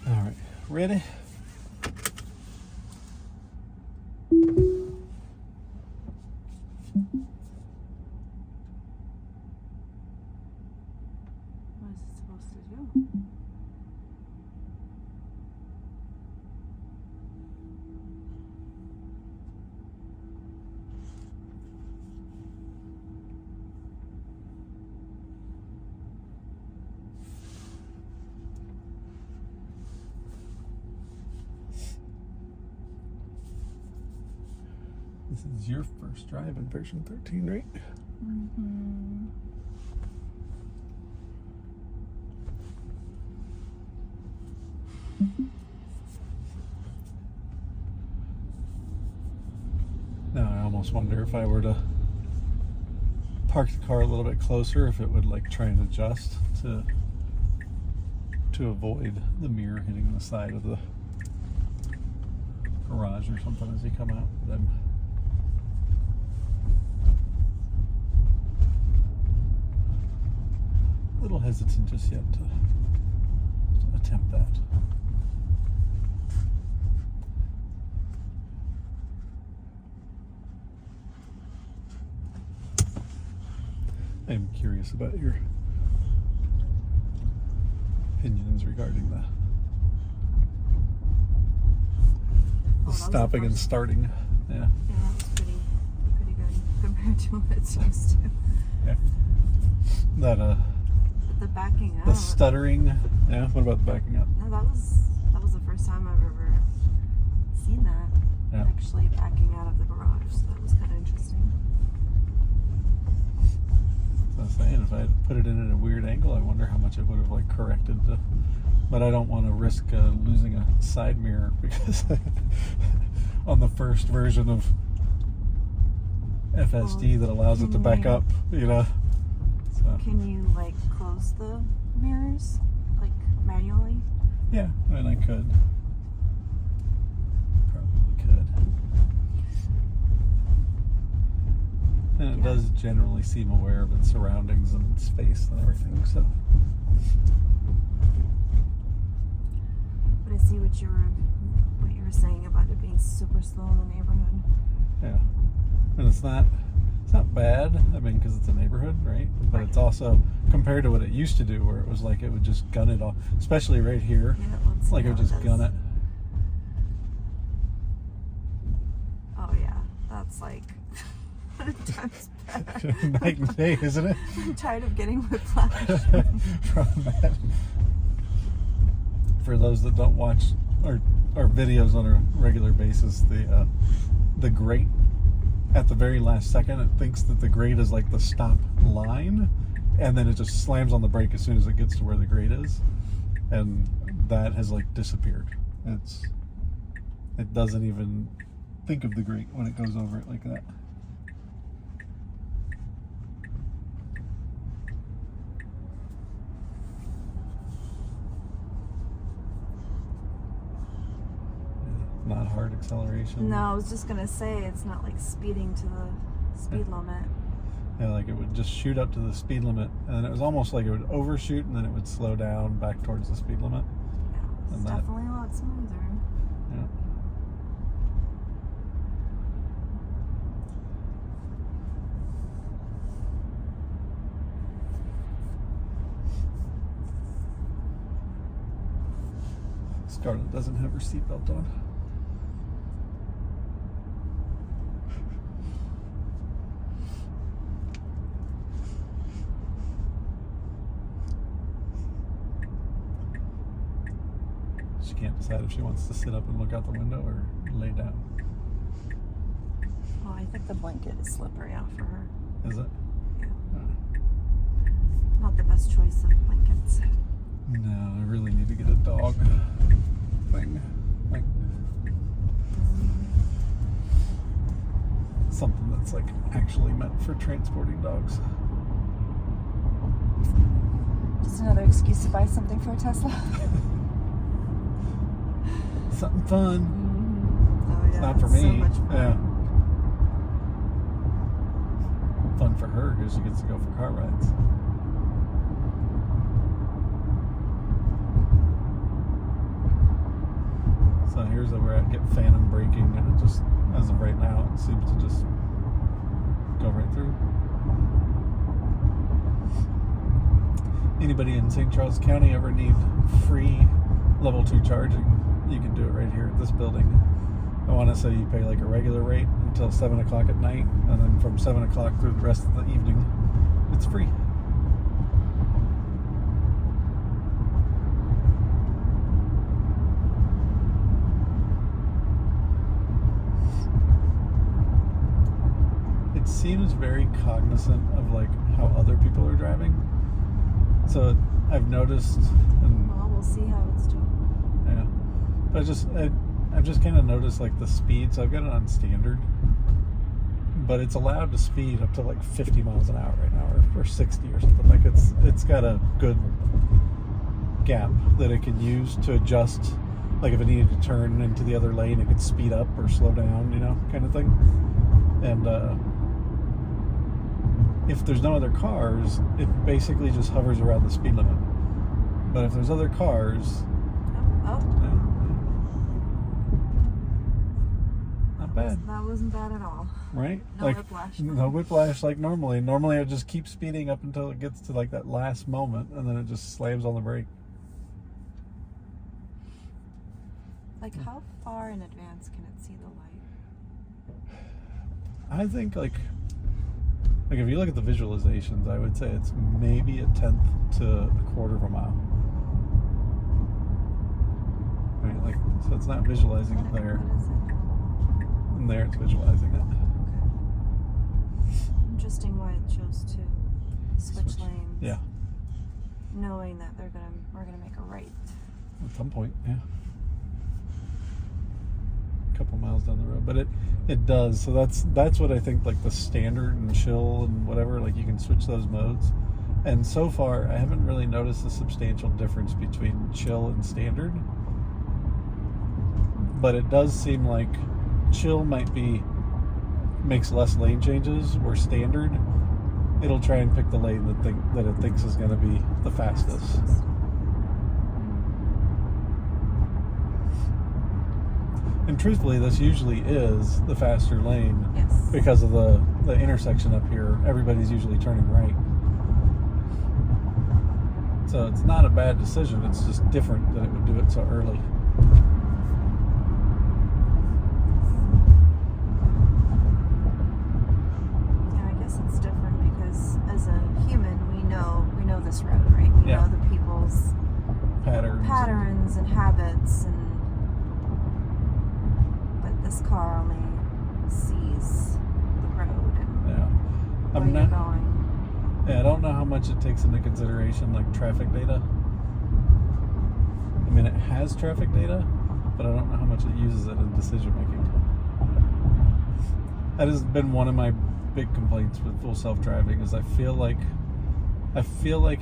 All right, ready? What is it supposed to do? This is your first drive in version 13, right? Mm-hmm. Now I almost wonder if I were to park the car a little bit closer, if it would like try and adjust to avoid the mirror hitting the side of the garage or something as you come out. But I'm a little hesitant just yet to attempt that. I'm curious about your opinions regarding the stopping and starting. Yeah. Yeah, that was pretty good compared to what it's used to. Yeah. That But the backing up. the stuttering. Yeah. What about the backing up? No, that was the first time I've ever seen that. Yeah. Actually backing out of the garage. So that was kind of interesting. So I was saying, if I had put it in at a weird angle, I wonder how much it would have like corrected the. But I don't want to risk losing a side mirror because on the first version of FSD that allows it to back up, you know. So Can you like close the mirrors like manually? yeah, I mean, I could. Probably could. And it does generally seem aware of its surroundings and space and everything, so. But I see what you were saying about it being super slow in the neighborhood. Yeah. And it's not bad, I mean, because it's a neighborhood, right? But Right. it's also, compared to what it used to do, where it was like it would just gun it off, especially right here. Yeah, let's see Like it would how just gun does. it. Oh yeah, that's like 100 times better. Night and day, isn't it? I'm tired of getting whiplash. From that. For those that don't watch our videos on a regular basis, the grate at the very last second, it thinks that the grate is like the stop line, and then it just slams on the brake as soon as it gets to where the grate is, and that has like disappeared. It doesn't even think of the grate when it goes over it like that. Not hard acceleration. No, I was just gonna say it's not like speeding to the speed limit. Yeah, like it would just shoot up to the speed limit, and then it was almost like it would overshoot, and then it would slow down back towards the speed limit. Yeah, it's And that- definitely a lot smoother. Yeah. Scarlett doesn't have her seatbelt on. She can't decide if she wants to sit up and look out the window or lay down. Oh, I think the blanket is slippery out for her. Is it? Yeah. Not the best choice of blankets. No, I really need to get a dog thing. Like something that's like actually meant for transporting dogs. Just another excuse to buy something for a Tesla. Something fun. Oh yeah, It's not for it's so me. much fun. Yeah. Fun for her because she gets to go for car rides. here's where I get phantom braking, and it just, as of right now, it seems to just go right through. Anybody in St. Charles County ever need free level 2 charging, you can do it right here at this building. I want to say you pay like a regular rate until 7 o'clock at night, and then from 7 o'clock through the rest of the evening, it's free. It seems very cognizant of like how other people are driving. So I've noticed, and Well, we'll see how it's doing. yeah, but I've just kind of noticed like the speed. So I've got it on standard, but it's allowed to speed up to like 50 miles an hour right now, or 60 or something. Like it's got a good gap that it can use to adjust. Like if it needed to turn into the other lane, it could speed up or slow down, you know, kind of thing. And if there's no other cars, it basically just hovers around the speed limit. But if there's other cars, Oh, not bad, that wasn't bad at all. right? No Like whiplash. no whiplash like normally. Normally it just keeps speeding up until it gets to like that last moment, and then it just slams on the brake. Like, how far in advance can it see the light? I think like if you look at the visualizations, I would say it's maybe a tenth to a quarter of a mile. Right, like so it's not visualizing it there, What is it? and there it's visualizing it. Interesting why it chose to switch lanes. Yeah, Knowing that we're gonna make a right. at some point, yeah. A couple miles down the road, but it does. So that's what I think, like the standard and chill and whatever, like you can switch those modes. And so far, I haven't really noticed a substantial difference between chill and standard. But it does seem like chill makes less lane changes, where standard, it'll try and pick the lane that it thinks is going to be the fastest. And truthfully, this usually is the faster lane. Yes. Because of the intersection up here. Everybody's usually turning right. So it's not a bad decision. It's just different that it would do it so early. Yeah, I guess it's different because as a human, we know this road, right? We Yeah. know the people's Patterns. and habits, but this car only sees the road and Yeah. where you're going. Yeah, I don't know how much it takes into consideration like traffic data. I mean, it has traffic data, but I don't know how much it uses it in decision making. That has been one of my big complaints with full self-driving, is I feel like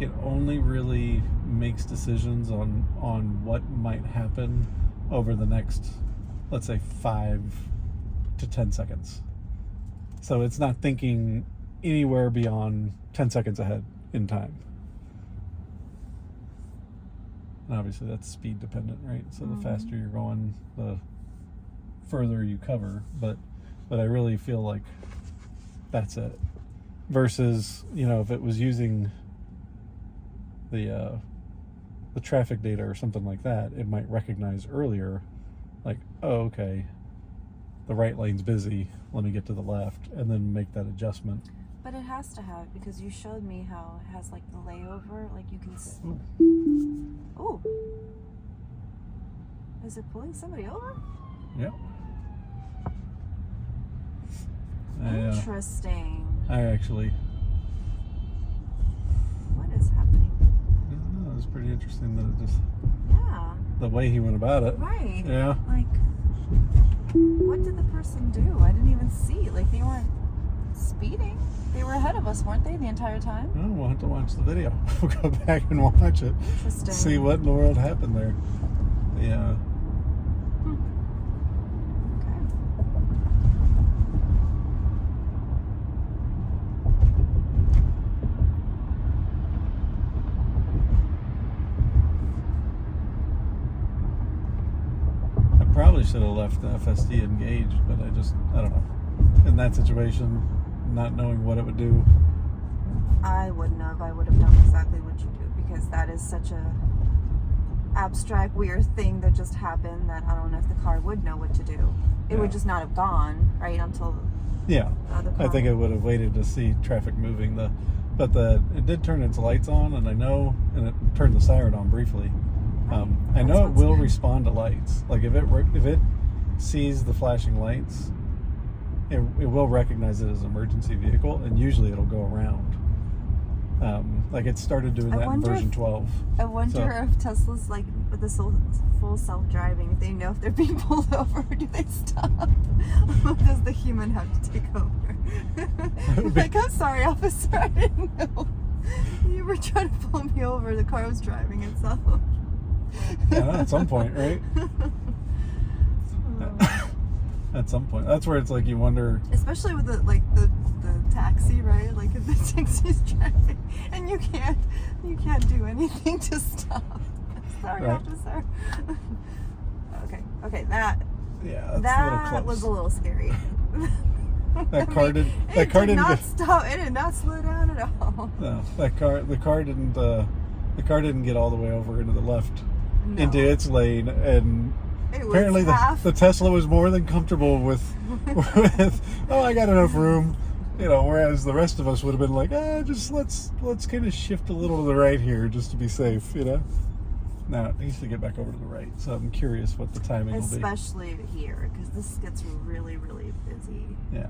it only really makes decisions on what might happen over the next, let's say, 5 to 10 seconds. So it's not thinking anywhere beyond 10 seconds ahead in time. And obviously that's speed dependent, right? So the faster you're going, the further you cover. But I really feel like that's it. Versus, you know, if it was using the traffic data or something like that, it might recognize earlier, like, oh, okay, the right lane's busy, let me get to the left, and then make that adjustment. But it has to have, because you showed me how it has like the layover, like you can. Oh, is it pulling somebody over? Yep. Interesting. I actually, What is happening? I don't know, it was pretty interesting that it just, Yeah. the way he went about it. Right. Yeah. Like, what did the person do? I didn't even see. Like, they weren't speeding. They were ahead of us, weren't they, the entire time? Oh, we'll have to watch the video. We'll go back and watch it. Interesting. See what in the world happened there. Yeah. probably should have left the FSD engaged, but I don't know. In that situation, not knowing what it would do. I wouldn't have. I would have done exactly what you do, because that is such a abstract, weird thing that just happened that I don't know if the car would know what to do. It would just not have gone, right, until yeah. the other car. I think it would have waited to see traffic moving. But it did turn its lights on, and and it turned the siren on briefly. I know it will respond to lights. Like if it sees the flashing lights, it will recognize it as an emergency vehicle, and usually it'll go around. Like it started doing that in version 12. I wonder if Tesla's like with the full self-driving, if they know if they're being pulled over, or do they stop? Or does the human have to take over? Like, I'm sorry, officer, I didn't know. You were trying to pull me over. The car was driving itself. Yeah, at some point, right? At some point. That's where it's like you wonder. Especially with the taxi, right? Like if the taxi's driving and you can't do anything to stop. Sorry, right. officer. Okay, that was a little scary. That car didn't stop. It did not slow down at all. No, the car didn't get all the way over into the left into its lane, and apparently the Tesla was more than comfortable with I got enough room, whereas the rest of us would have been like, just let's kind of shift a little to the right here just to be safe, Now it needs to get back over to the right, so I'm curious what the timing will be. Especially here, because this gets really, really busy. Yeah.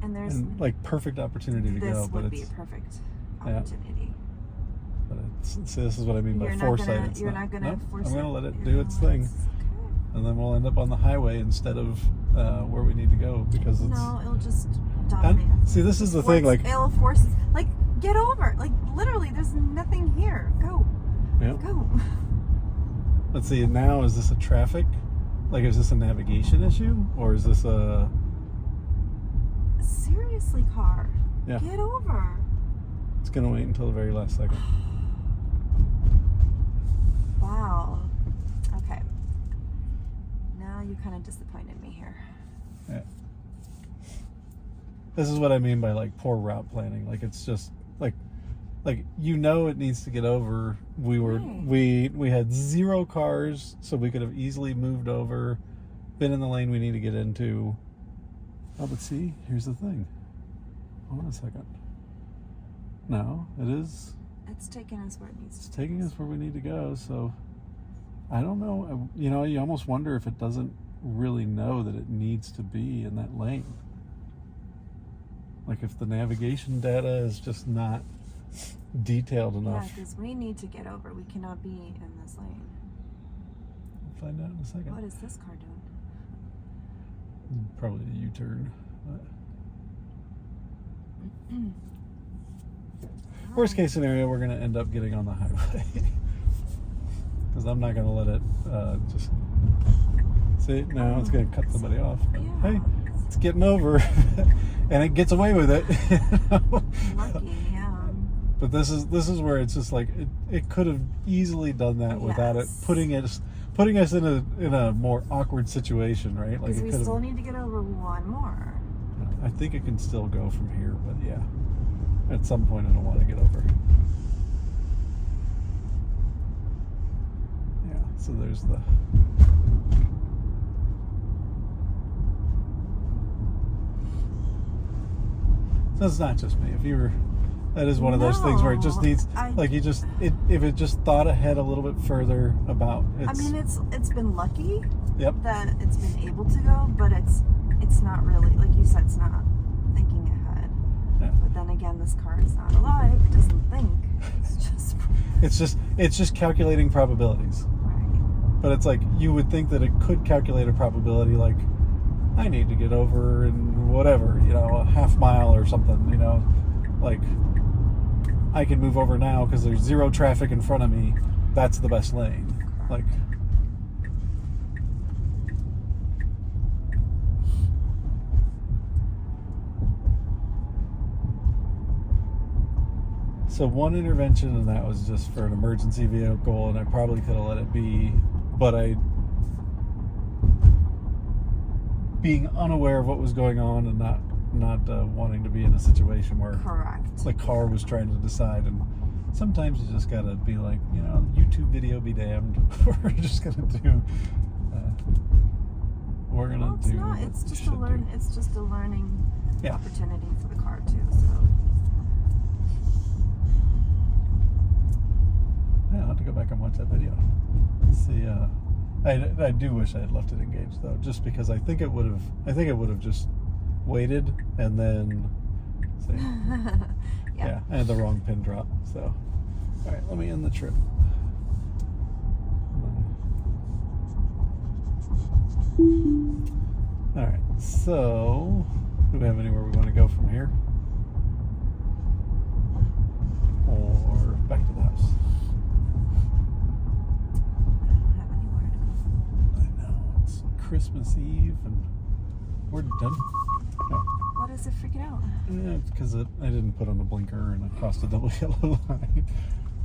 And there's like perfect opportunity to go, this but would be a perfect opportunity. But see, this is what I mean by foresight. You're not gonna force it. I'm gonna let it do its thing, and then we'll end up on the highway instead of where we need to go, because it's. No, it'll just dominate. See, this is the thing. Like it'll force. Like, get over. Like, literally, there's nothing here. Go. Yeah. Go. Let's see. Now, is this a traffic? Like, is this a navigation issue, or is this a? Seriously, car. Yeah. Get over. It's gonna wait until the very last second. Wow. Okay. Now you kind of disappointed me here. Yeah. This is what I mean by like poor route planning. Like it's just like it needs to get over. We had 0 cars, so we could have easily moved over, been in the lane we need to get into. Oh, but see, here's the thing. Hold on a second. No, it is. It's taking us where it needs to. It's taking us where we need to go. So I don't know. You almost wonder if it doesn't really know that it needs to be in that lane. Like if the navigation data is just not detailed enough. Yeah, because we need to get over. We cannot be in this lane. We'll find out in a second. What is this car doing? Probably a U-turn. Worst case scenario, we're going to end up getting on the highway. Because I'm not going to let it just... See, now it's going to cut somebody off. But, yeah. Hey, it's getting over. And it gets away with it. Lucky, yeah. But this is where it's just like, it could have easily done that without it putting us in a more awkward situation, right? Like Because we still need to get over one more. I think it can still go from here, but yeah. At some point it'll want to get over. Yeah, so there's the... So it's not just me. That is one of those things where it just needs, if it just thought ahead a little bit further about its... I mean, it's been lucky that it's been able to go, but it's not really, like you said, it's not thinking ahead. Yeah. But then again, this car is not alive. It doesn't think. It's just calculating probabilities. Right. But it's like, you would think that it could calculate a probability like, I need to get over in whatever, a half mile or something, like I can move over now because there's 0 traffic in front of me. That's the best lane. Like, so one intervention, and that was just for an emergency vehicle, and I probably could have let it be, but I being unaware of what was going on and not wanting to be in a situation where Correct. the car was trying to decide. And sometimes you just gotta be like, you know, YouTube video be damned. We're just gonna do. We're gonna Well, it's do. not. what It's we just a should learn. do. It's just a learning Yeah. opportunity for the car too. So. Yeah, I'll have to go back and watch that video. See, I do wish I had left it engaged though, just because I think it would have just waited and then. See, yeah, I had the wrong pin drop. So, all right, let me end the trip. All right, so do we have anywhere we want to go from here, or back to the house? I don't have anywhere to go. I know, it's Christmas Eve and we're done. No. What is it freaking out? Yeah, because I didn't put on the blinker and I crossed a double yellow line.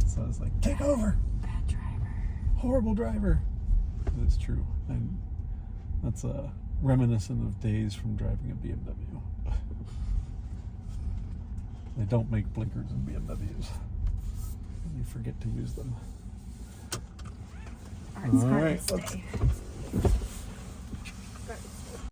So I was like, take over! Bad driver. Horrible driver! It's true. That's reminiscent of days from driving a BMW. They don't make blinkers in BMWs. You forget to use them. All right, All right, let's